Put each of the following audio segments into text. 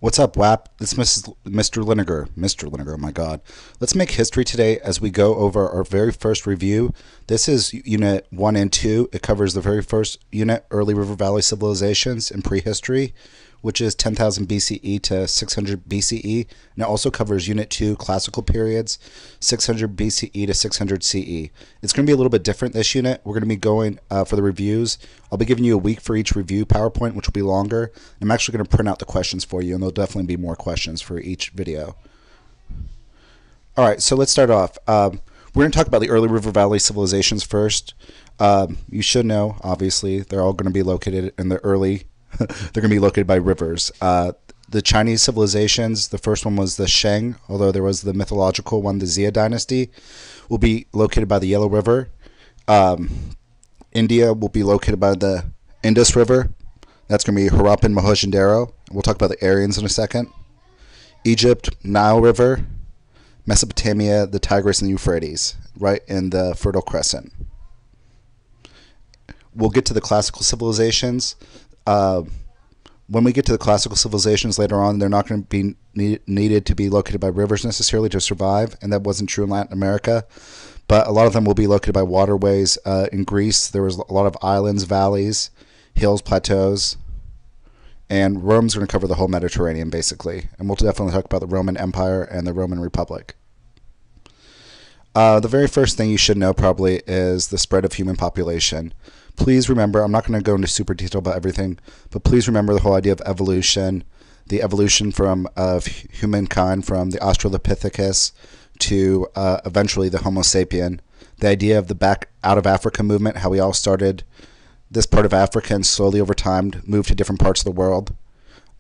What's up, WAP? It's Mr. Linegar. Mr. Linegar, oh my god. Let's make history today as we go over our very first review. This is Unit 1 and 2. It covers the very first unit, Early River Valley Civilizations in Prehistory, which is 10,000 BCE to 600 BCE. And it also covers Unit 2, Classical Periods, 600 BCE to 600 CE. It's going to be a little bit different this unit. We're going to be going for the reviews. I'll be giving you a week for each review PowerPoint, which will be longer. I'm actually going to print out the questions for you, and there'll definitely be more questions for each video. All right, so let's start off. We're going to talk about the early river valley civilizations first. You should know, obviously, they're all going to be located in the early they're going to be located by rivers. The Chinese civilizations, the first one was the Shang, although there was the mythological one, the Zhou Dynasty, will be located by the Yellow River. India will be located by the Indus River. That's going to be Harappan, Mohenjo-daro. We'll talk about the Aryans in a second. Egypt, Nile River. Mesopotamia, the Tigris and the Euphrates, right in the Fertile Crescent. We'll get to the classical civilizations. When we get to the classical civilizations later on, they're not going to be needed to be located by rivers necessarily to survive, and that wasn't true in Latin America. But a lot of them will be located by waterways. In Greece, there was a lot of islands, valleys, hills, plateaus, and Rome's going to cover the whole Mediterranean, basically. And we'll definitely talk about the Roman Empire and the Roman Republic. The very first thing you should know probably is the spread of human population. Please remember, I'm not going to go into super detail about everything, but please remember the whole idea of evolution, the evolution of humankind from the Australopithecus to eventually the Homo sapien, the idea of the back out of Africa movement, how we all started this part of Africa and slowly over time moved to different parts of the world,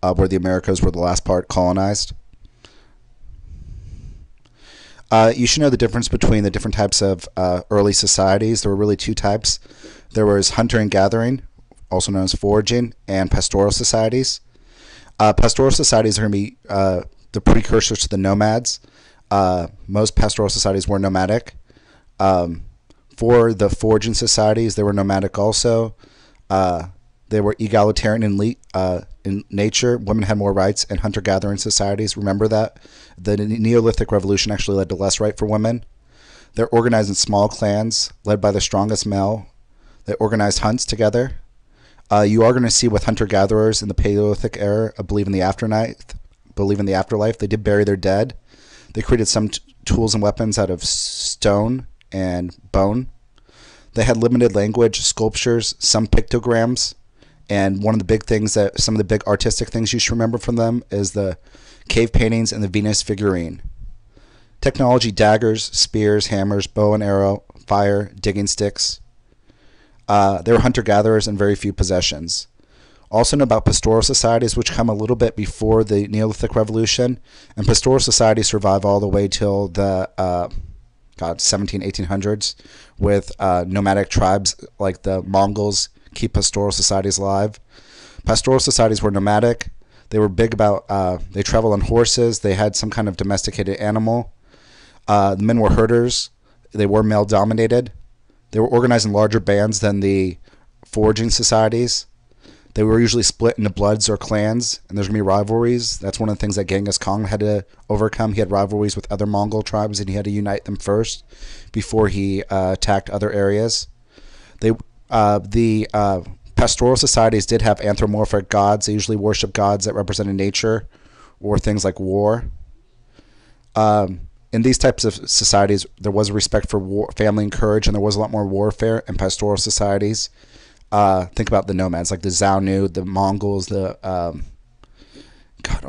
where the Americas were the last part colonized. You should know the difference between the different types of early societies. There were really two types. There was hunter and gathering, also known as foraging, and pastoral societies. Pastoral societies are going to be the precursors to the nomads. Most pastoral societies were nomadic. For the foraging societies, they were nomadic also. They were egalitarian in nature. Women had more rights in hunter-gathering societies. Remember that. The Neolithic Revolution actually led to less right for women. They're organized in small clans, led by the strongest male. They organized hunts together. You are going to see with hunter-gatherers in the Paleolithic era believe in the afterlife. They did bury their dead. They created some tools and weapons out of stone and bone. They had limited language, sculptures, some pictograms, and one of the big things some of the big artistic things you should remember from them is the cave paintings and the Venus figurine. Technology: daggers, spears, hammers, bow and arrow, fire, digging sticks. They were hunter-gatherers and very few possessions. Also know about pastoral societies, which come a little bit before the Neolithic Revolution, and pastoral societies survive all the way till the 1800s, with nomadic tribes like the Mongols keep pastoral societies alive. Pastoral societies were nomadic. They were big about, they traveled on horses. They had some kind of domesticated animal. The men were herders. They were male-dominated. They were organized in larger bands than the foraging societies. They were usually split into bloods or clans, and there's going to be rivalries. That's one of the things that Genghis Khan had to overcome. He had rivalries with other Mongol tribes, and he had to unite them first before he attacked other areas. The pastoral societies did have anthropomorphic gods. They usually worshiped gods that represented nature or things like war. In these types of societies, there was a respect for war, family, and courage, and there was a lot more warfare in pastoral societies. Think about the nomads, like the Zhou, the Mongols, oh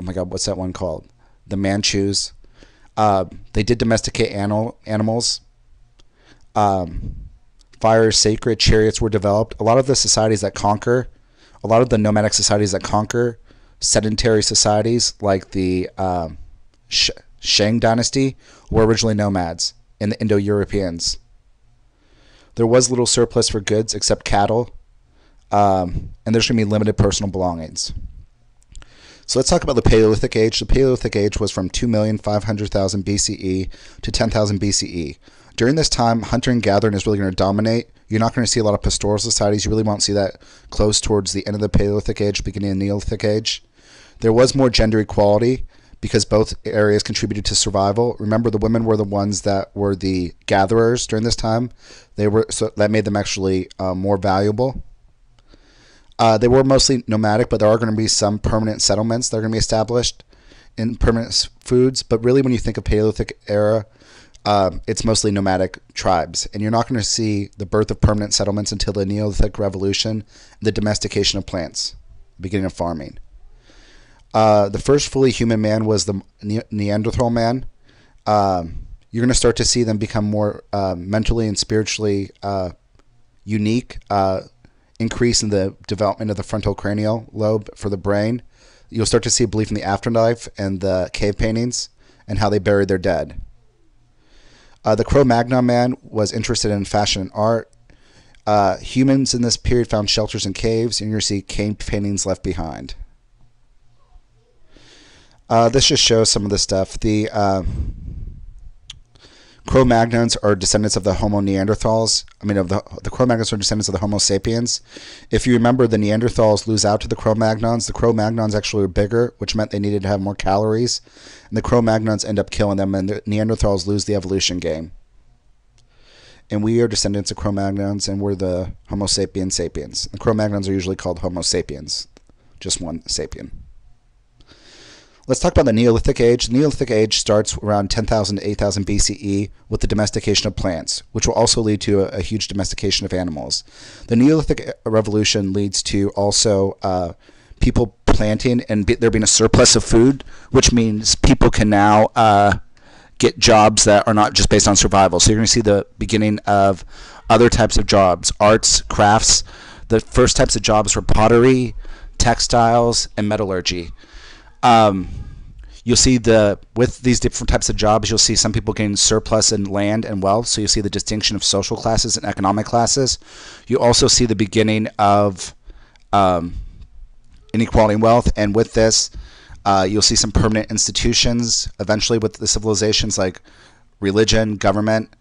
my God, what's that one called? The Manchus. They did domesticate animals. Fire is sacred. Chariots were developed. A lot of the nomadic societies that conquer sedentary societies, like the Shang Dynasty, were originally nomads in the Indo-Europeans. There was little surplus for goods except cattle, and there's going to be limited personal belongings. So let's talk about the Paleolithic Age. The Paleolithic Age was from 2,500,000 BCE to 10,000 BCE. During this time, hunting and gathering is really going to dominate. You're not going to see a lot of pastoral societies. You really won't see that close towards the end of the Paleolithic Age, beginning of the Neolithic Age. There was more gender equality because both areas contributed to survival. Remember, the women were the ones that were the gatherers during this time. So that made them actually more valuable. They were mostly nomadic, but there are going to be some permanent settlements that are going to be established in permanent foods. But really, when you think of Paleolithic era, it's mostly nomadic tribes. And you're not going to see the birth of permanent settlements until the Neolithic Revolution and the domestication of plants, the beginning of farming. The first fully human man was the Neanderthal man. You're going to start to see them become more mentally and spiritually unique, increase in the development of the frontal cranial lobe for the brain. You'll start to see a belief in the afterlife and the cave paintings and how they buried their dead. The Cro-Magnon man was interested in fashion and art. Humans in this period found shelters in caves, and you're going to see cave paintings left behind. This just shows some of the stuff. The Cro-Magnons are descendants of the Homo Neanderthals. The Cro-Magnons are descendants of the Homo sapiens. If you remember, the Neanderthals lose out to the Cro-Magnons. The Cro-Magnons actually were bigger, which meant they needed to have more calories. And the Cro-Magnons end up killing them, and the Neanderthals lose the evolution game. And we are descendants of Cro-Magnons, and we're the Homo sapiens sapiens. The Cro-Magnons are usually called Homo sapiens, just one sapien. Let's talk about the Neolithic Age. The Neolithic Age starts around 10,000 to 8,000 BCE with the domestication of plants, which will also lead to a huge domestication of animals. The Neolithic Revolution leads to also people planting and there being a surplus of food, which means people can now get jobs that are not just based on survival. So you're going to see the beginning of other types of jobs, arts, crafts. The first types of jobs were pottery, textiles, and metallurgy. You'll see with these different types of jobs, you'll see some people getting surplus in land and wealth. So you'll see the distinction of social classes and economic classes. You also see the beginning of inequality in wealth. And with this, you'll see some permanent institutions eventually with the civilizations like religion, government.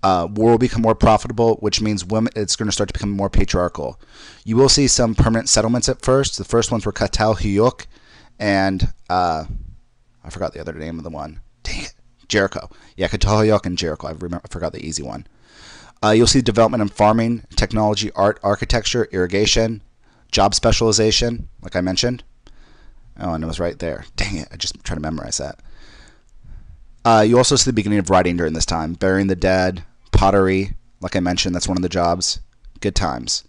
War will become more profitable, which means it's going to start to become more patriarchal. You will see some permanent settlements at first. The first ones were Cradle, Huyuk, and I forgot the other name of the one. Dang it. Jericho. Yeah, Cradle and Jericho. I forgot the easy one. You'll see development in farming, technology, art, architecture, irrigation, job specialization, like I mentioned. Oh, and it was right there. Dang it. I just trying to memorize that. You also see the beginning of writing during this time. Burying the dead, pottery, like I mentioned, that's one of the jobs. Good times.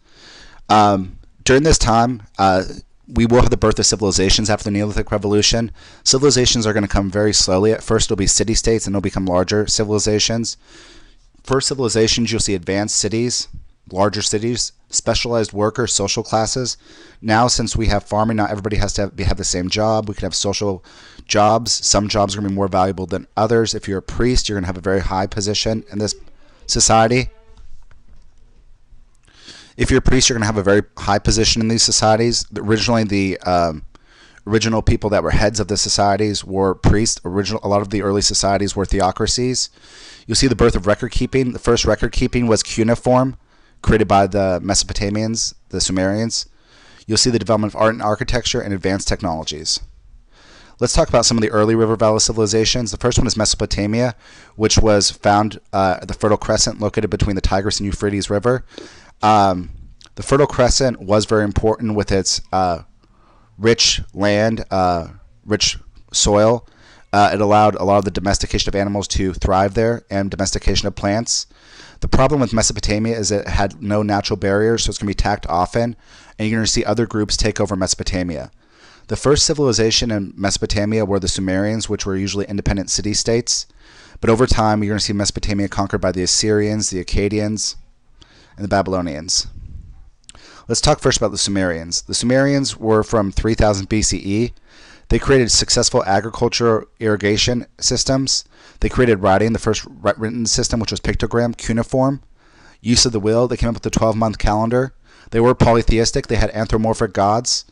During this time, we will have the birth of civilizations after the Neolithic Revolution. Civilizations are going to come very slowly. At first, it'll be city-states, and they'll become larger civilizations. First civilizations, you'll see advanced cities, larger cities, specialized workers, social classes. Now, since we have farming, not everybody has to have the same job. We could have social jobs. Some jobs are going to be more valuable than others. If you're a priest, you're going to have a very high position in this society. If you're a priest, you're going to have a very high position in these societies. Originally, the original people that were heads of the societies were priests. A lot of the early societies were theocracies. You'll see the birth of record keeping. The first record keeping was cuneiform, created by the Mesopotamians, the Sumerians. You'll see the development of art and architecture and advanced technologies. Let's talk about some of the early river valley civilizations. The first one is Mesopotamia, which was found the Fertile Crescent located between the Tigris and Euphrates River. The Fertile Crescent was very important with its rich land, rich soil. It allowed a lot of the domestication of animals to thrive there and domestication of plants. The problem with Mesopotamia is it had no natural barriers, so it's going to be attacked often, and you're going to see other groups take over Mesopotamia. The first civilization in Mesopotamia were the Sumerians, which were usually independent city-states. But over time, you're going to see Mesopotamia conquered by the Assyrians, the Akkadians, and the Babylonians. Let's talk first about the Sumerians. The Sumerians were from 3000 BCE. They created successful agriculture irrigation systems. They created writing, the first written system, which was pictogram, cuneiform. Use of the wheel. They came up with the 12-month calendar. They were polytheistic. They had anthropomorphic gods.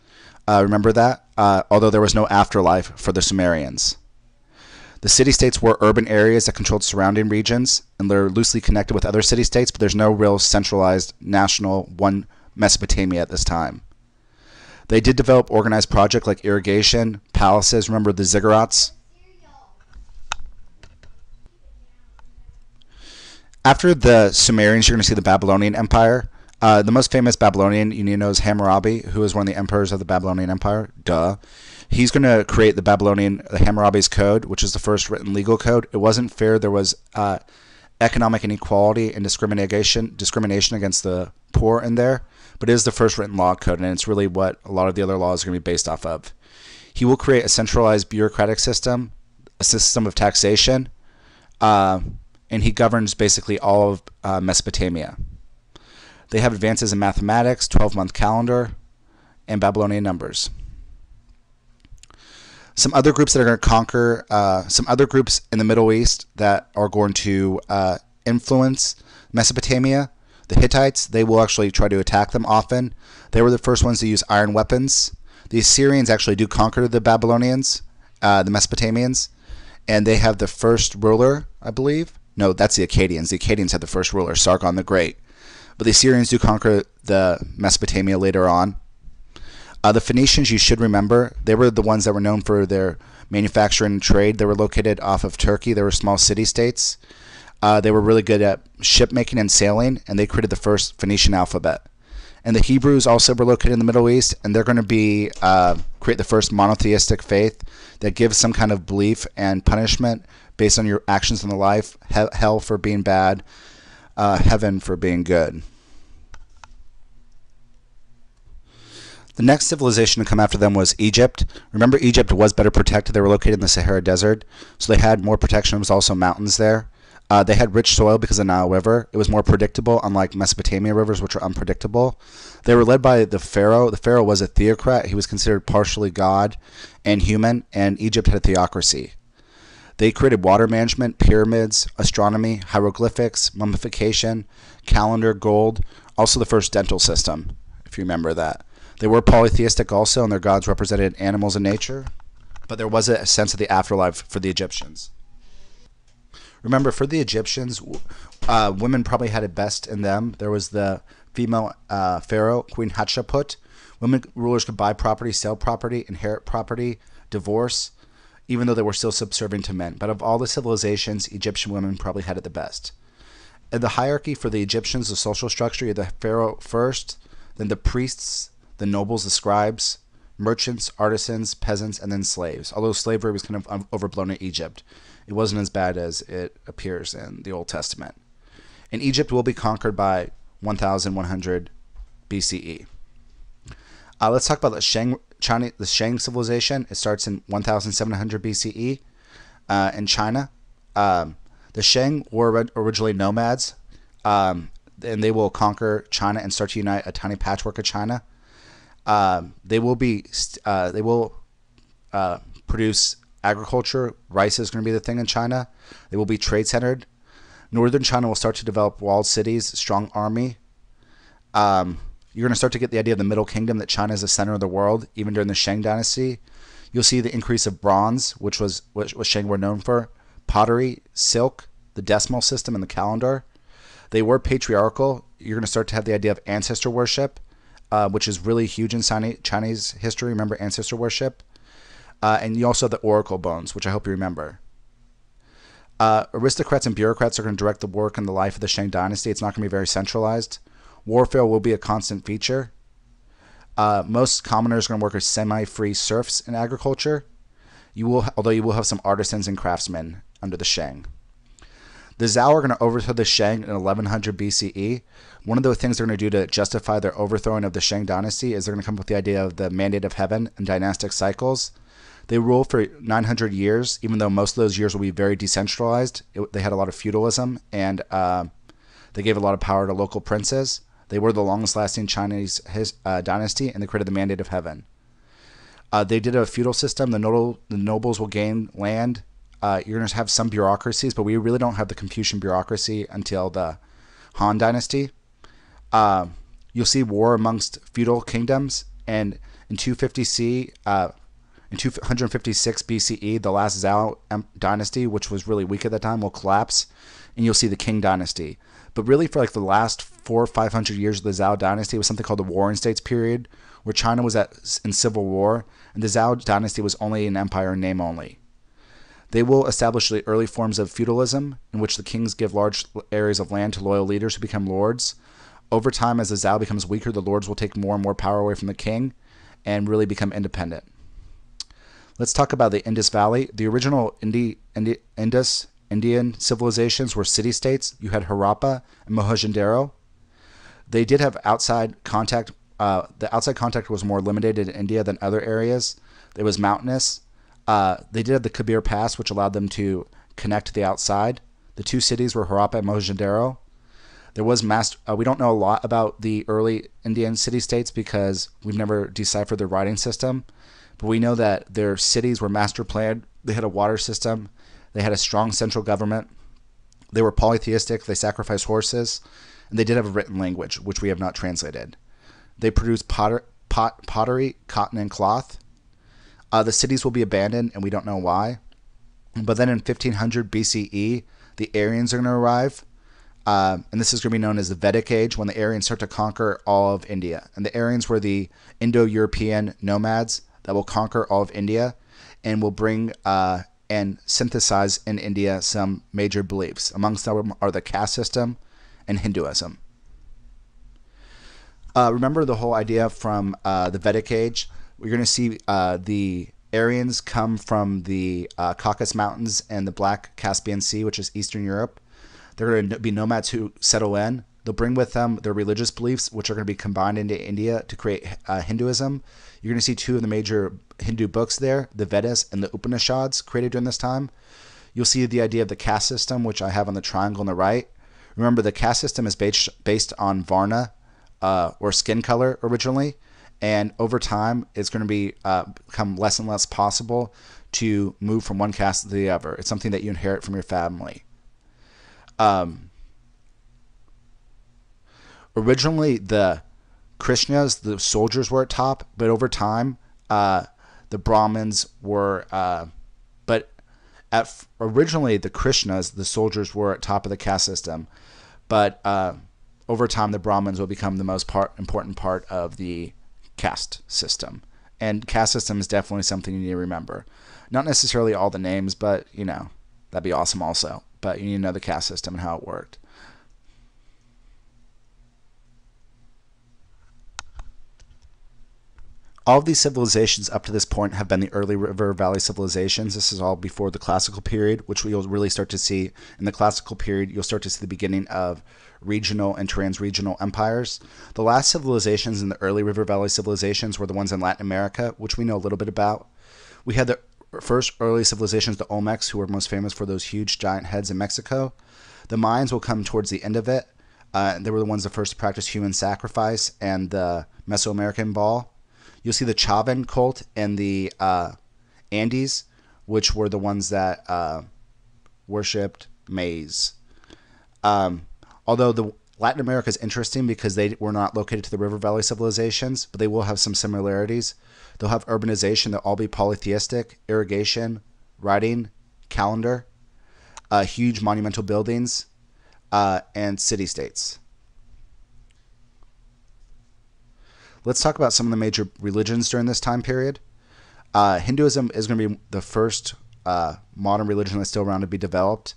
Remember that? Although there was no afterlife for the Sumerians. The city-states were urban areas that controlled surrounding regions, and they're loosely connected with other city-states, but there's no real centralized national one Mesopotamia at this time. They did develop organized projects like irrigation, palaces. Remember the ziggurats? After the Sumerians, you're going to see the Babylonian Empire. The most famous Babylonian you need to know is Hammurabi, who is one of the emperors of the Babylonian Empire. Duh. He's going to create the Hammurabi's Code, which is the first written legal code. It wasn't fair. There was economic inequality and discrimination against the poor in there, but it is the first written law code, and it's really what a lot of the other laws are going to be based off of. He will create a centralized bureaucratic system, a system of taxation, and he governs basically all of Mesopotamia. They have advances in mathematics, 12-month calendar, and Babylonian numbers. Some other groups that are going to conquer, some other groups in the Middle East that are going to influence Mesopotamia, the Hittites, they will actually try to attack them often. They were the first ones to use iron weapons. The Assyrians actually do conquer the Babylonians, the Mesopotamians, and they have the first ruler, I believe. No, that's the Akkadians. The Akkadians had the first ruler, Sargon the Great. But the Assyrians do conquer the Mesopotamia later on. The Phoenicians, you should remember, they were the ones that were known for their manufacturing and trade. They were located off of Turkey. They were small city-states. They were really good at ship-making and sailing, and they created the first Phoenician alphabet. And the Hebrews also were located in the Middle East, and they're going to be create the first monotheistic faith that gives some kind of belief and punishment based on your actions in the life, hell for being bad, heaven for being good. The next civilization to come after them was Egypt. Remember, Egypt was better protected. They were located in the Sahara Desert, so they had more protection. There was also mountains there. They had rich soil because of the Nile River. It was more predictable, unlike Mesopotamia rivers, which are unpredictable. They were led by the Pharaoh. The Pharaoh was a theocrat. He was considered partially God and human, and Egypt had a theocracy. They created water management, pyramids, astronomy, hieroglyphics, mummification, calendar, gold, also the first dental system, if you remember that. They were polytheistic also, and their gods represented animals and nature, but there was a sense of the afterlife for the Egyptians. Remember, for the Egyptians, women probably had it best in them. There was the female pharaoh, Queen Hatshepsut. Women rulers could buy property, sell property, inherit property, divorce, even though they were still subservient to men. But of all the civilizations, Egyptian women probably had it the best. In the hierarchy for the Egyptians, the social structure, you had the pharaoh first, then the priests, the nobles, the scribes, merchants, artisans, peasants, and then slaves. Although slavery was kind of overblown in Egypt, it wasn't as bad as it appears in the Old Testament. And Egypt will be conquered by 1100 BCE. Let's talk about the Shang civilization. It starts in 1700 BCE in China. The Shang were originally nomads, and they will conquer China and start to unite a tiny patchwork of China. They will produce agriculture. Rice is going to be the thing in China. They will be trade-centered. Northern China will start to develop walled cities, strong army. You're going to start to get the idea of the Middle Kingdom, that China is the center of the world, even during the Shang Dynasty. You'll see the increase of bronze, which was what Shang were known for, pottery, silk, the decimal system, and the calendar. They were patriarchal. You're going to start to have the idea of ancestor worship, which is really huge in Chinese history. Remember ancestor worship? And you also have the oracle bones, which I hope you remember. Aristocrats and bureaucrats are going to direct the work and the life of the Shang Dynasty. It's not going to be very centralized. Warfare will be a constant feature. Most commoners are going to work as semi-free serfs in agriculture. Although you will have some artisans and craftsmen under the Shang. The Zhou are going to overthrow the Shang in 1100 BCE. One of the things they're going to do to justify their overthrowing of the Shang Dynasty is they're going to come up with the idea of the mandate of heaven and dynastic cycles. They ruled for 900 years, even though most of those years will be very decentralized. They had a lot of feudalism, and they gave a lot of power to local princes. They were the longest-lasting Chinese dynasty, and they created the mandate of heaven. They did a feudal system. The nobles will gain land. You're going to have some bureaucracies, but we really don't have the Confucian bureaucracy until the Han Dynasty. You'll see war amongst feudal kingdoms, and in 250 CE, in 256 BCE, the last Zhou dynasty, which was really weak at that time, will collapse, and you'll see the Qing dynasty. But really, for like the last 400 or 500 years of the Zhou dynasty, it was something called the Warring States period, where China was in civil war, and the Zhou Dynasty was only an empire in name only. They will establish the early forms of feudalism, in which the kings give large areas of land to loyal leaders who become lords. Over time, as the Zhou becomes weaker, the lords will take more and more power away from the king and really become independent. Let's talk about the Indus Valley. The original Indus Indian civilizations were city-states. You had Harappa and Mohenjo-daro. They did have outside contact. The outside contact was more limited in India than other areas. It was mountainous. They did have the Kabir Pass, which allowed them to connect to the outside. The two cities were Harappa and Mohenjo-daro. There was we don't know a lot about the early Indian city-states because we've never deciphered their writing system. But we know that their cities were master planned. They had a water system. They had a strong central government. They were polytheistic. They sacrificed horses. And they did have a written language, which we have not translated. They produced pottery, cotton, and cloth. The cities will be abandoned, and we don't know why. But then in 1500 BCE, the Aryans are going to arrive. And this is going to be known as the Vedic Age, when the Aryans start to conquer all of India. And the Aryans were the Indo-European nomads that will conquer all of India and will bring and synthesize in India some major beliefs. Amongst them are the caste system and Hinduism. Remember the whole idea from the Vedic Age? We're going to see the Aryans come from the Caucasus Mountains and the Black Caspian Sea, which is Eastern Europe. They're going to be nomads who settle in. They'll bring with them their religious beliefs, which are going to be combined into India to create Hinduism. You're going to see two of the major Hindu books there, the Vedas and the Upanishads, created during this time. You'll see the idea of the caste system, which I have on the triangle on the right. Remember, the caste system is based on Varna, or skin color originally, and over time, it's going to become less and less possible to move from one caste to the other. It's something that you inherit from your family. Originally, the Krishnas, the soldiers, were at top, but over time, the Brahmins were. Originally, the Krishnas, the soldiers, were at top of the caste system, but over time, the Brahmins will become the most important part of the caste system. And caste system is definitely something you need to remember. Not necessarily all the names, but that'd be awesome also. But you need to know the caste system and how it worked. All of these civilizations up to this point have been the early river valley civilizations. This is all before the classical period, which you'll really start to see. In the classical period, you'll start to see the beginning of regional and trans-regional empires. The last civilizations in the early river valley civilizations were the ones in Latin America, which we know a little bit about. We had the first early civilizations, the Olmecs, who were most famous for those huge giant heads in Mexico. The Mayans will come towards the end of it. They were the ones that first to practice human sacrifice and the Mesoamerican ball. You'll see the Chavan cult and the Andes, which were the ones that worshipped maize. Although the Latin America is interesting because they were not located to the river valley civilizations, but they will have some similarities. They'll have urbanization. They'll all be polytheistic, irrigation, writing, calendar, huge monumental buildings, and city-states. Let's talk about some of the major religions during this time period. Hinduism is going to be the first modern religion that's still around to be developed.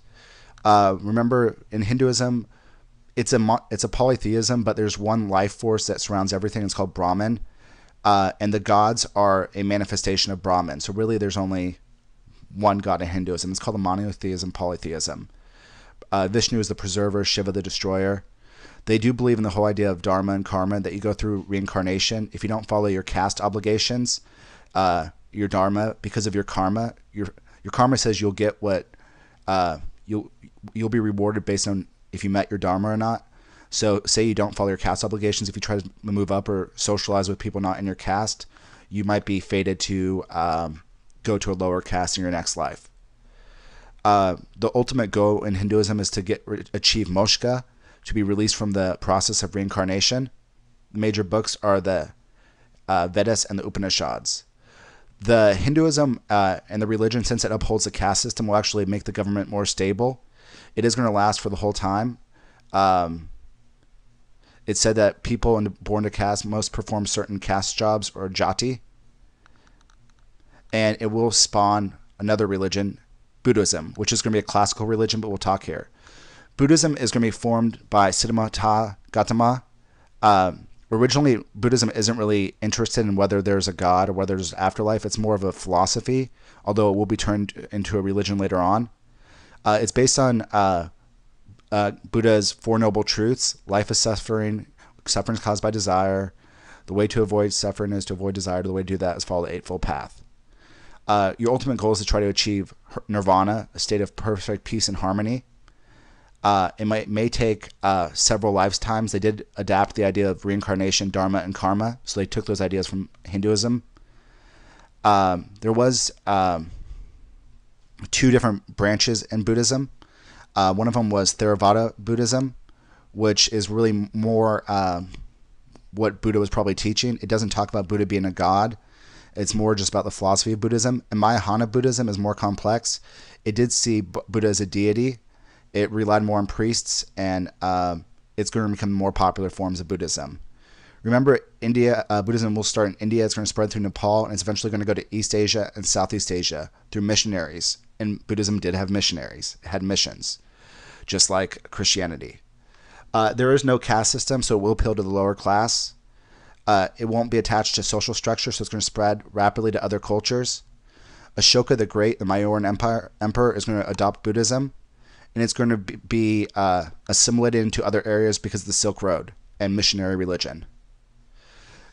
Remember, in Hinduism, it's a polytheism, but there's one life force that surrounds everything. It's called Brahman. And the gods are a manifestation of Brahman. So really, there's only one god in Hinduism. It's called a monotheism, polytheism. Vishnu is the preserver, Shiva the destroyer. They do believe in the whole idea of dharma and karma, that you go through reincarnation. If you don't follow your caste obligations, your dharma, because of your karma, your karma says you'll get what you'll be rewarded based on if you met your dharma or not. So say you don't follow your caste obligations. If you try to move up or socialize with people not in your caste, you might be fated to go to a lower caste in your next life. The ultimate goal in Hinduism is to achieve moksha, to be released from the process of reincarnation. The major books are the Vedas and the Upanishads. The Hinduism and the religion, since it upholds the caste system, will actually make the government more stable. It is going to last for the whole time. It said that people born to caste must perform certain caste jobs, or jati, and it will spawn another religion, Buddhism, which is going to be a classical religion, but we'll talk here. Buddhism is going to be formed by Siddhartha Gautama. Originally, Buddhism isn't really interested in whether there's a god or whether there's an afterlife. It's more of a philosophy, although it will be turned into a religion later on. It's based on Buddha's Four Noble Truths. Life is suffering. Suffering is caused by desire. The way to avoid suffering is to avoid desire. The way to do that is follow the Eightfold Path. Your ultimate goal is to try to achieve nirvana, a state of perfect peace and harmony. It may take several lifetimes. They did adapt the idea of reincarnation, dharma, and karma, so they took those ideas from Hinduism. There was 2 different branches in Buddhism. One of them was Theravada Buddhism, which is really more what Buddha was probably teaching. It doesn't talk about Buddha being a god. It's more just about the philosophy of Buddhism. And Mahayana Buddhism is more complex. It did see Buddha as a deity. It relied more on priests, and it's going to become more popular forms of Buddhism. Remember, India, Buddhism will start in India. It's going to spread through Nepal, and it's eventually going to go to East Asia and Southeast Asia through missionaries. And Buddhism did have missionaries. It had missions, just like Christianity. There is no caste system, so it will appeal to the lower class. It won't be attached to social structure, so it's going to spread rapidly to other cultures. Ashoka the Great, the Mauryan Emperor, is going to adopt Buddhism, and it's going to be assimilated into other areas because of the Silk Road and missionary religion.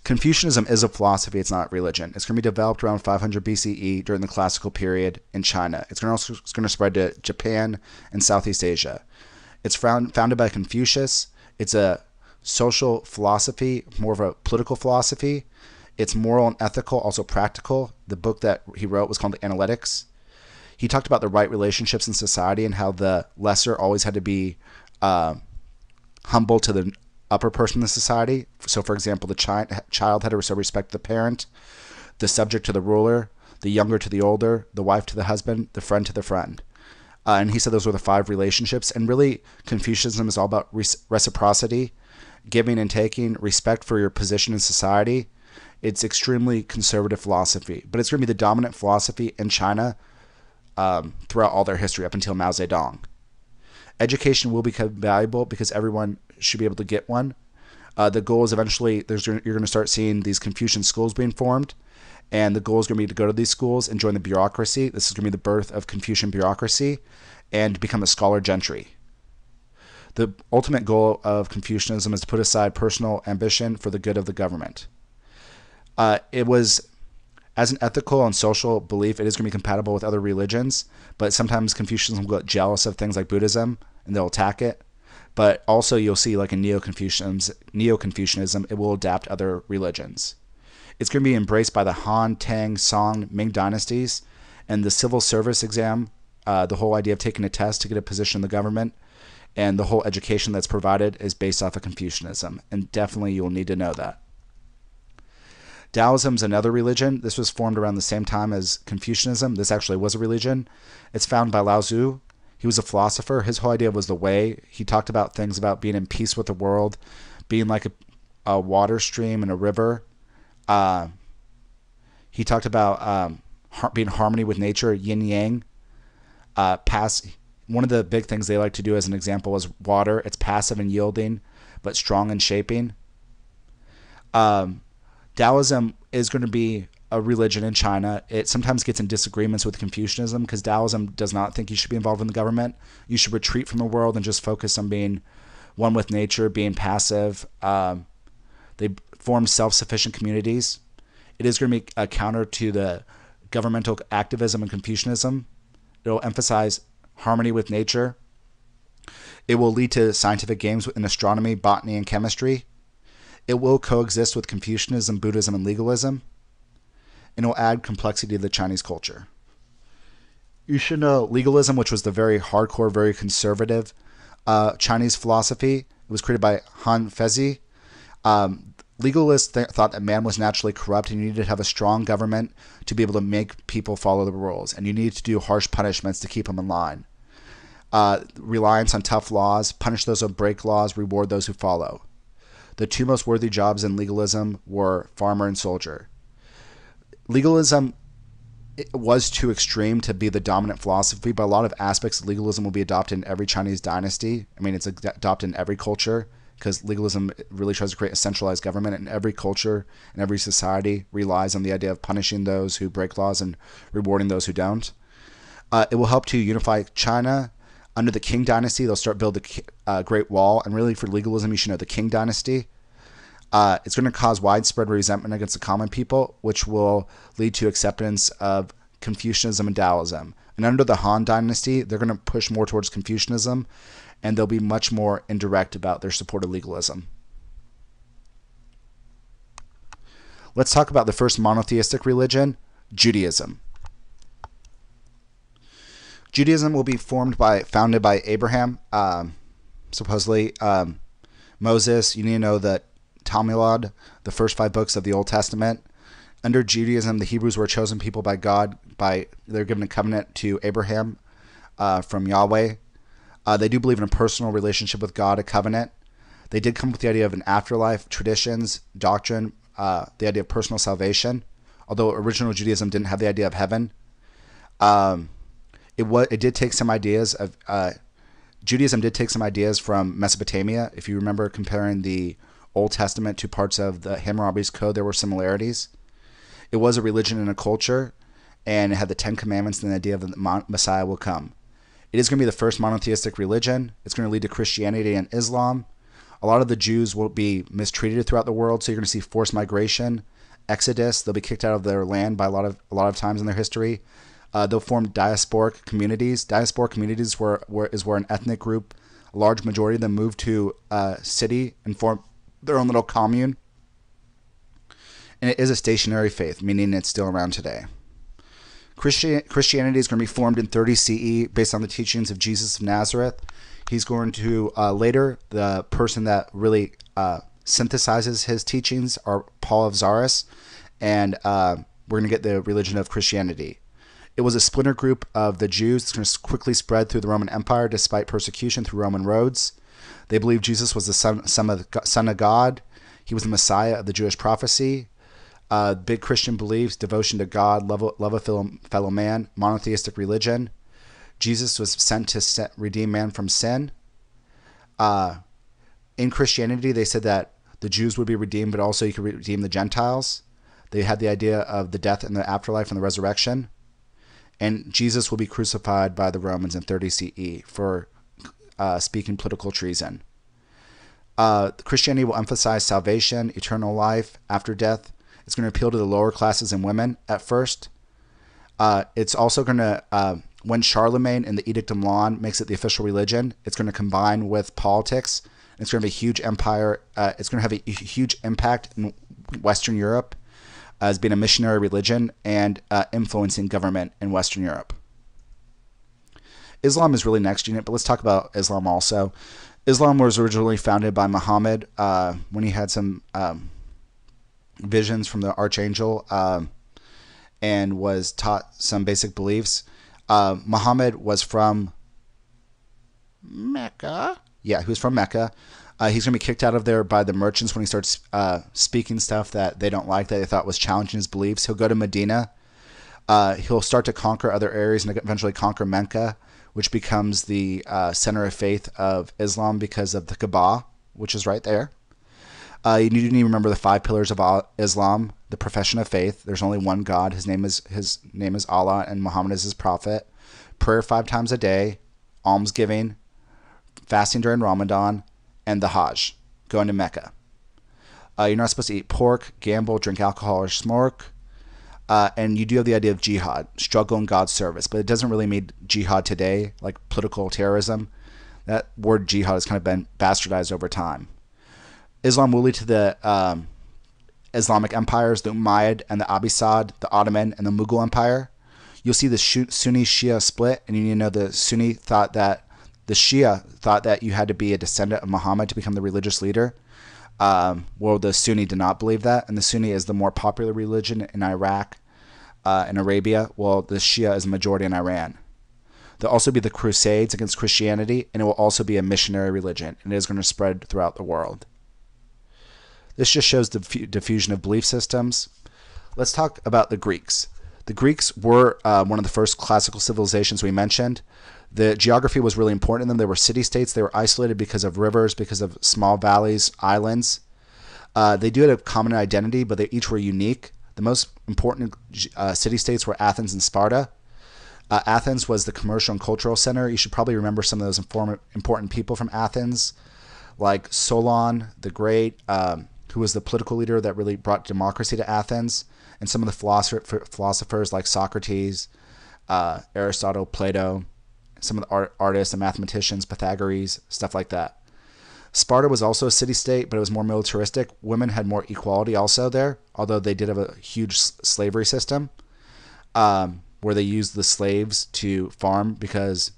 Confucianism is a philosophy, it's not religion. It's going to be developed around 500 BCE during the classical period in China. It's going to spread to Japan and Southeast Asia. It's founded by Confucius. It's a social philosophy, more of a political philosophy. It's moral and ethical, also practical. The book that he wrote was called The Analytics. He talked about the right relationships in society and how the lesser always had to be humble to the upper person in the society. So, for example, the child had to show respect to the parent, the subject to the ruler, the younger to the older, the wife to the husband, the friend to the friend. And he said those were the 5 relationships. And really, Confucianism is all about reciprocity, giving and taking, respect for your position in society. It's extremely conservative philosophy, but it's going to be the dominant philosophy in China throughout all their history up until Mao Zedong. Education will become valuable because everyone should be able to get one. The goal is eventually you're going to start seeing these Confucian schools being formed, and the goal is going to be to go to these schools and join the bureaucracy. This is going to be the birth of Confucian bureaucracy and become a scholar gentry. The ultimate goal of Confucianism is to put aside personal ambition for the good of the government. It was, as an ethical and social belief, it is going to be compatible with other religions, but sometimes Confucianism will get jealous of things like Buddhism, and they'll attack it. But also you'll see, like in Neo-Confucianism, it will adapt other religions. It's going to be embraced by the Han, Tang, Song, Ming dynasties, and the civil service exam, the whole idea of taking a test to get a position in the government, and the whole education that's provided is based off of Confucianism, and definitely you'll need to know that. Daoism is another religion. This was formed around the same time as Confucianism. This actually was a religion. It's founded by Lao Tzu. He was a philosopher. His whole idea was the way. He talked about things about being in peace with the world, being like a water stream and a river. He talked about being in harmony with nature, yin-yang. One of the big things they like to do as an example is water. It's passive and yielding, but strong and shaping. Taoism is going to be a religion in China. It sometimes gets in disagreements with Confucianism because Taoism does not think you should be involved in the government. You should retreat from the world and just focus on being one with nature, being passive. They form self-sufficient communities. It is going to be a counter to the governmental activism in Confucianism. It will emphasize harmony with nature. It will lead to scientific games in astronomy, botany, and chemistry. It will coexist with Confucianism, Buddhism, and legalism. And it will add complexity to the Chinese culture. You should know legalism, which was the very hardcore, very conservative Chinese philosophy. It was created by Han Fezi. Legalists thought that man was naturally corrupt and you needed to have a strong government to be able to make people follow the rules. And you needed to do harsh punishments to keep them in line. Reliance on tough laws, punish those who break laws, reward those who follow. The two most worthy jobs in legalism were farmer and soldier. Legalism was too extreme to be the dominant philosophy, but a lot of aspects of legalism will be adopted in every Chinese dynasty. I mean, it's adopted in every culture, because legalism really tries to create a centralized government, and every culture and every society relies on the idea of punishing those who break laws and rewarding those who don't. It will help to unify China. Under the Qing Dynasty, they'll start build the Great Wall, and really for legalism, you should know the Qing Dynasty. It's going to cause widespread resentment against the common people, which will lead to acceptance of Confucianism and Daoism. And under the Han Dynasty, they're going to push more towards Confucianism, and they'll be much more indirect about their support of legalism. Let's talk about the first monotheistic religion, Judaism. Judaism will be founded by Abraham, supposedly Moses. You need to know that Talmud, the first 5 books of the Old Testament. Under Judaism, the Hebrews were a chosen people by God. They're given a covenant to Abraham from Yahweh. They do believe in a personal relationship with God, a covenant. They did come up with the idea of an afterlife, traditions, doctrine, the idea of personal salvation. Although original Judaism didn't have the idea of heaven. It did take some ideas of Judaism did take some ideas from Mesopotamia. If you remember comparing the Old Testament to parts of the Hammurabi's Code, there were similarities. It was a religion and a culture, and it had the 10 Commandments and the idea that the Messiah will come. It is going to be the first monotheistic religion. It's going to lead to Christianity and Islam. A lot of the Jews will be mistreated throughout the world, so you're going to see forced migration, exodus. They'll be kicked out of their land by a lot of times in their history. They'll form diasporic communities. Diasporic communities is where an ethnic group, a large majority of them, move to a city and form their own little commune. And it is a stationary faith, meaning it's still around today. Christianity is going to be formed in 30 CE based on the teachings of Jesus of Nazareth. He's going to, later, the person that really synthesizes his teachings are Paul of Zaris, and we're going to get the religion of Christianity. It was a splinter group of the Jews that's going to quickly spread through the Roman Empire despite persecution through Roman roads. They believed Jesus was the son of God. He was the Messiah of the Jewish prophecy. Big Christian beliefs, devotion to God, love of fellow man, monotheistic religion. Jesus was sent to redeem man from sin. In Christianity, they said that the Jews would be redeemed, but also you could redeem the Gentiles. They had the idea of the death and the afterlife and the resurrection. And Jesus will be crucified by the Romans in 30 CE for speaking political treason. Christianity will emphasize salvation, eternal life after death. It's going to appeal to the lower classes and women at first. It's also going to, when Charlemagne in the Edict of Milan makes it the official religion, it's going to combine with politics. It's going to be a huge empire. It's going to have a huge impact in Western Europe as being a missionary religion and influencing government in Western Europe. Islam is really next unit, but let's talk about Islam also. Islam was originally founded by Muhammad when he had some visions from the archangel and was taught some basic beliefs. Muhammad was from Mecca. Yeah, he was from Mecca. He's going to be kicked out of there by the merchants when he starts speaking stuff that they don't like, that they thought was challenging his beliefs. He'll go to Medina. He'll start to conquer other areas and eventually conquer Mecca, which becomes the center of faith of Islam because of the Kaaba, which is right there. You need to remember the 5 pillars of Islam, the profession of faith. There's only one God. His name is Allah, and Muhammad is his prophet. Prayer 5 times a day, almsgiving, fasting during Ramadan, and the Hajj, going to Mecca. You're not supposed to eat pork, gamble, drink alcohol, or smoke. And you do have the idea of jihad, struggle in God's service, but it doesn't really mean jihad today, like political terrorism. That word jihad has kind of been bastardized over time. Islam will lead to the Islamic empires, the Umayyad and the Abbasid, the Ottoman and the Mughal Empire. You'll see the Sunni Shia split, and you need to know the Shia thought that you had to be a descendant of Muhammad to become the religious leader. Well, the Sunni did not believe that, and the Sunni is the more popular religion in Iraq and Arabia, while the Shia is a majority in Iran. There'll also be the Crusades against Christianity, and it will also be a missionary religion, and it is going to spread throughout the world. This just shows the diffusion of belief systems. Let's talk about the Greeks. The Greeks were one of the first classical civilizations we mentioned. The geography was really important to them. They were city-states. They were isolated because of rivers, because of small valleys, islands. They do have a common identity, but they each were unique. The most important city-states were Athens and Sparta. Athens was the commercial and cultural center. You should probably remember some of those important people from Athens, like Solon the Great, who was the political leader that really brought democracy to Athens, and some of the philosophers like Socrates, Aristotle, Plato, some of the artists and mathematicians, Pythagoras, stuff like that. Sparta was also a city-state, but it was more militaristic. Women had more equality also there, although they did have a huge slavery system where they used the slaves to farm because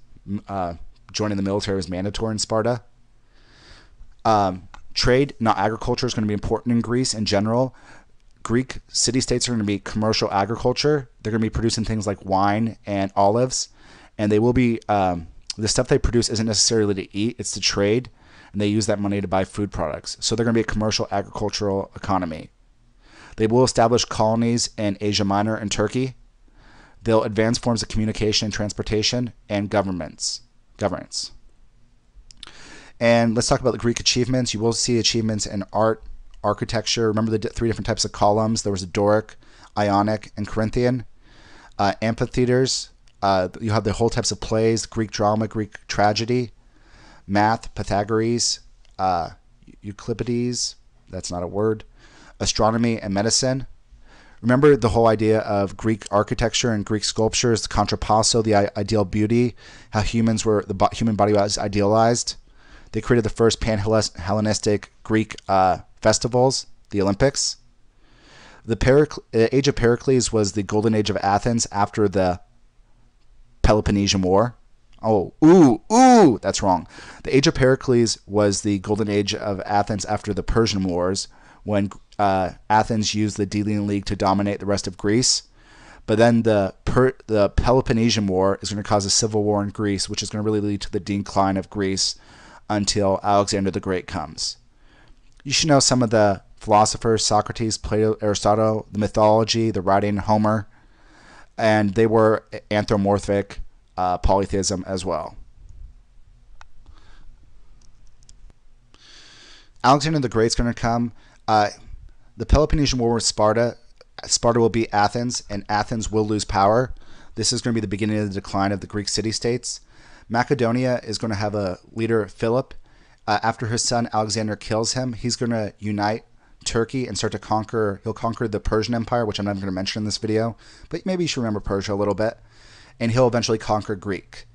joining the military was mandatory in Sparta. Trade, not agriculture, is going to be important in Greece in general. Greek city-states are going to be commercial agriculture. They're going to be producing things like wine and olives, and they will be the stuff they produce isn't necessarily to eat, it's to trade, and they use that money to buy food products. So they're going to be a commercial agricultural economy. They will establish colonies in Asia Minor and Turkey. They'll advance forms of communication and transportation and governance. And let's talk about the Greek achievements. You will see achievements in art, architecture. Remember the three different types of columns. There was a Doric, Ionic, and Corinthian. Amphitheaters. You have the whole types of plays, Greek drama, Greek tragedy, math, Pythagoras, Euclides, that's not a word, astronomy, and medicine. Remember the whole idea of Greek architecture and Greek sculptures, the contrapasso, the ideal beauty, how the human body was idealized. They created the first pan-Hellenistic Greek festivals, the Olympics. The age of Pericles was the golden age of Athens after the Peloponnesian War. That's wrong. The age of Pericles was the golden age of Athens after the Persian Wars, when Athens used the Delian League to dominate the rest of Greece. But then the Peloponnesian War is going to cause a civil war in Greece, which is going to really lead to the decline of Greece until Alexander the Great comes. You should know some of the philosophers, Socrates, Plato, Aristotle, the mythology, the writing, Homer, and they were anthropomorphic polytheism as well. Alexander the Great's going to come. The Peloponnesian War with Sparta. Sparta will beat Athens, and Athens will lose power. This is going to be the beginning of the decline of the Greek city-states. Macedonia is going to have a leader, Philip. After his son Alexander kills him, he's going to unite Turkey and start to conquer. He'll conquer the Persian Empire, which I'm not going to mention in this video, but maybe you should remember Persia a little bit. And he'll eventually conquer Greek.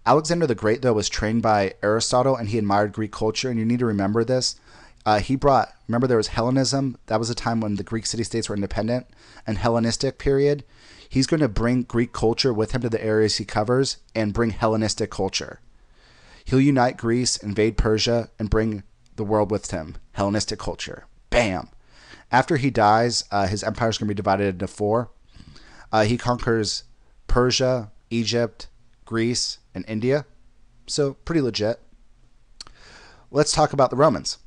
Alexander the Great, though, was trained by Aristotle, and he admired Greek culture, and you need to remember this. Remember there was Hellenism. That was a time when the Greek city-states were independent, and Hellenistic period. He's going to bring Greek culture with him to the areas he covers and bring Hellenistic culture. He'll unite Greece, invade Persia, and bring the world with him. Hellenistic culture. Bam! After he dies, his empire is going to be divided into four. He conquers Persia, Egypt, Greece, and India. So pretty legit. Let's talk about the Romans.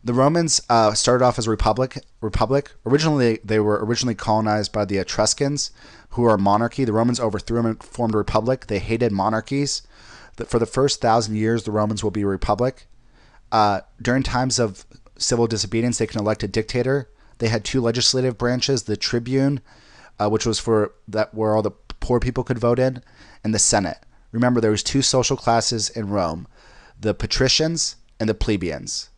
The Romans started off as a republic. Originally, they were colonized by the Etruscans, who are a monarchy. The Romans overthrew them and formed a republic. They hated monarchies. For the first 1,000 years, the Romans will be a republic. During times of civil disobedience, they can elect a dictator. They had two legislative branches: the tribune, which was where all the poor people could vote in, and the Senate. Remember, there was two social classes in Rome: the patricians and the plebeians.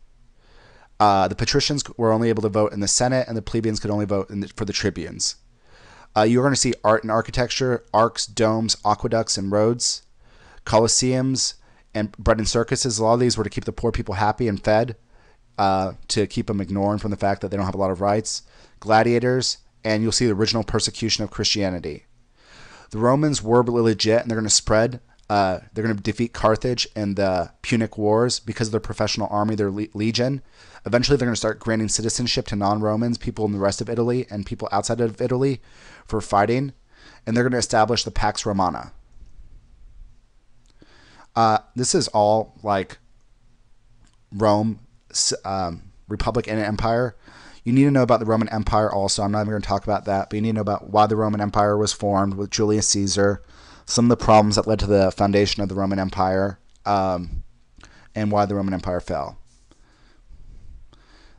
The patricians were only able to vote in the Senate, and the plebeians could only vote for the tribunes. You're going to see art and architecture, arcs, domes, aqueducts, and roads, colosseums, and bread and circuses. A lot of these were to keep the poor people happy and fed, to keep them ignoring from the fact that they don't have a lot of rights. Gladiators, and you'll see the original persecution of Christianity. The Romans were legit, and they're going to spread. They're going to defeat Carthage in the Punic Wars because of their professional army, their legion. Eventually, they're going to start granting citizenship to non-Romans, people in the rest of Italy, and people outside of Italy for fighting. And they're going to establish the Pax Romana. This is all like Rome republic and empire. You need to know about the Roman Empire also. I'm not even going to talk about that, but you need to know about why the Roman Empire was formed with Julius Caesar, some of the problems that led to the foundation of the Roman Empire, and why the Roman Empire fell.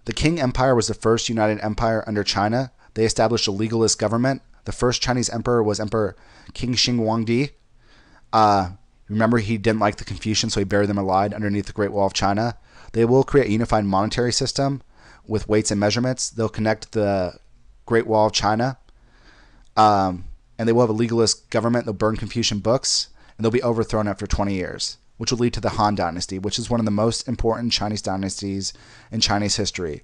The Qing Empire was the first united empire under China. They established a legalist government. The first Chinese emperor was Emperor Qing Shi Huangdi. Remember, he didn't like the Confucians, so he buried them alive underneath the Great Wall of China. They will create a unified monetary system with weights and measurements. They'll connect the Great Wall of China. And they will have a legalist government. They'll burn Confucian books, and they'll be overthrown after 20 years, which will lead to the Han Dynasty, which is one of the most important Chinese dynasties in Chinese history.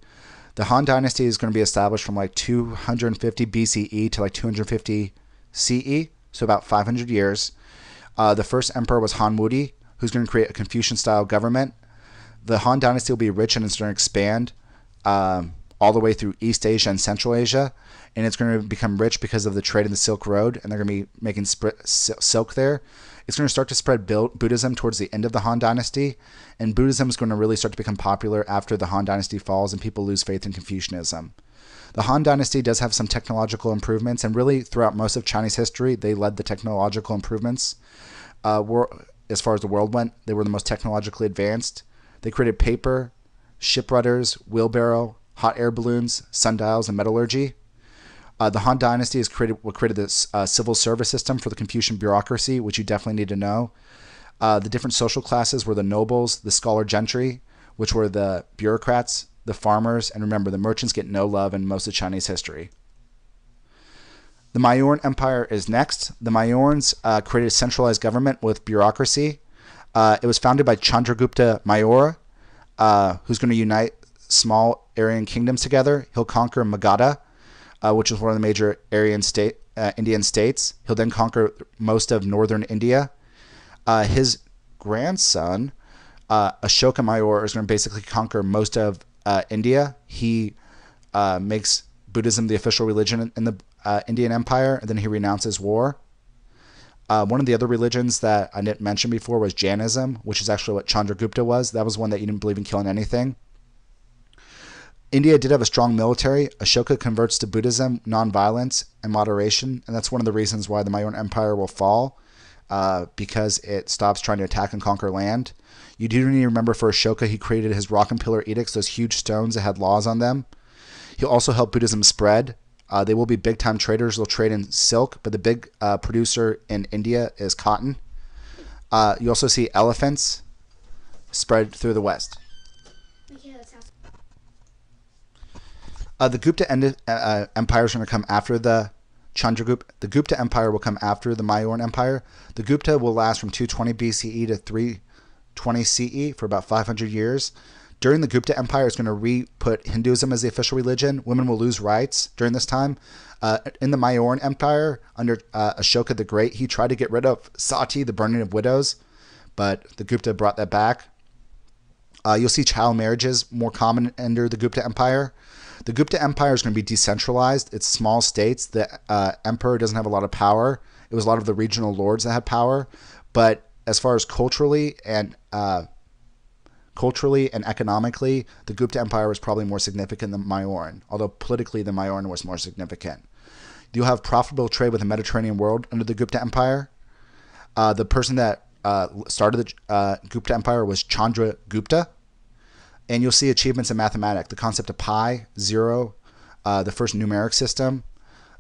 The Han Dynasty is going to be established from like 250 BCE to like 250 CE, so about 500 years. The first emperor was Han Wudi, who's going to create a Confucian-style government. The Han Dynasty will be rich and it's going to expand all the way through East Asia and Central Asia, and it's going to become rich because of the trade in the Silk Road, and they're going to be making silk there. It's going to start to spread Buddhism towards the end of the Han Dynasty, and Buddhism is going to really start to become popular after the Han Dynasty falls and people lose faith in Confucianism. The Han Dynasty does have some technological improvements, and really throughout most of Chinese history, they led the technological improvements. As far as the world went, they were the most technologically advanced. They created paper, ship rudders, wheelbarrow, hot air balloons, sundials, and metallurgy. The Han Dynasty is what created this civil service system for the Confucian bureaucracy, which you definitely need to know. The different social classes were the nobles, the scholar gentry, which were the bureaucrats, the farmers, and remember, the merchants get no love in most of Chinese history. The Mauryan Empire is next. The Mauryans created a centralized government with bureaucracy. It was founded by Chandragupta Maurya, who's going to unite small Aryan kingdoms together. He'll conquer Magadha, which is one of the major Indian states. He'll then conquer most of northern India. His grandson, Ashoka Maurya, is going to basically conquer most of India. He makes Buddhism the official religion in the Indian Empire, and then he renounces war. One of the other religions that I didn't mention before was Jainism, which is actually what Chandragupta was. That was one that you didn't believe in killing anything. India did have a strong military. Ashoka converts to Buddhism, nonviolence, and moderation, and that's one of the reasons why the Mauryan Empire will fall, because it stops trying to attack and conquer land. You do need to remember, for Ashoka, he created his rock and pillar edicts, those huge stones that had laws on them. He'll also help Buddhism spread. They will be big-time traders. They'll trade in silk, but the big producer in India is cotton. You also see elephants spread through the west. The Gupta Empire is going to come after the Chandragupta. The Gupta Empire will come after the Mauryan Empire. The Gupta will last from 220 BCE to 320 CE for about 500 years. During the Gupta Empire, it's going to re-put Hinduism as the official religion. Women will lose rights during this time. In the Mauryan Empire, under Ashoka the Great, he tried to get rid of sati, the burning of widows, but the Gupta brought that back. You'll see child marriages more common under the Gupta Empire. The Gupta Empire is going to be decentralized. It's small states. The emperor doesn't have a lot of power. It was a lot of the regional lords that had power. But as far as culturally and economically, the Gupta Empire was probably more significant than Mauryan, although politically the Mauryan was more significant. You'll have profitable trade with the Mediterranean world under the Gupta Empire. The person that started the Gupta Empire was Chandragupta. And you'll see achievements in mathematics, the concept of pi, zero, the first numeric system,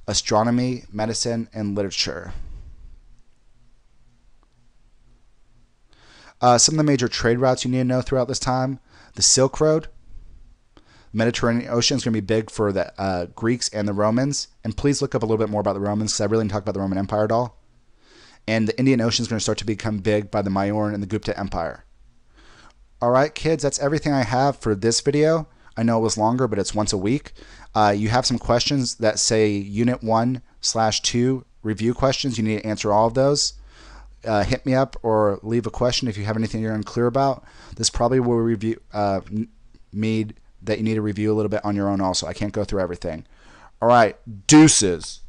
astronomy, medicine, and literature. Some of the major trade routes you need to know throughout this time: the Silk Road. The Mediterranean Ocean is going to be big for the Greeks and the Romans. And please look up a little bit more about the Romans, because I really didn't talk about the Roman Empire at all. And the Indian Ocean is going to start to become big by the Mauryan and the Gupta Empire. Alright kids, that's everything I have for this video. I know it was longer, but it's once a week. You have some questions that say Unit 1/2 review questions. You need to answer all of those. Hit me up or leave a question if you have anything you're unclear about. This probably will review mean that you need to review a little bit on your own also. I can't go through everything. Alright, deuces.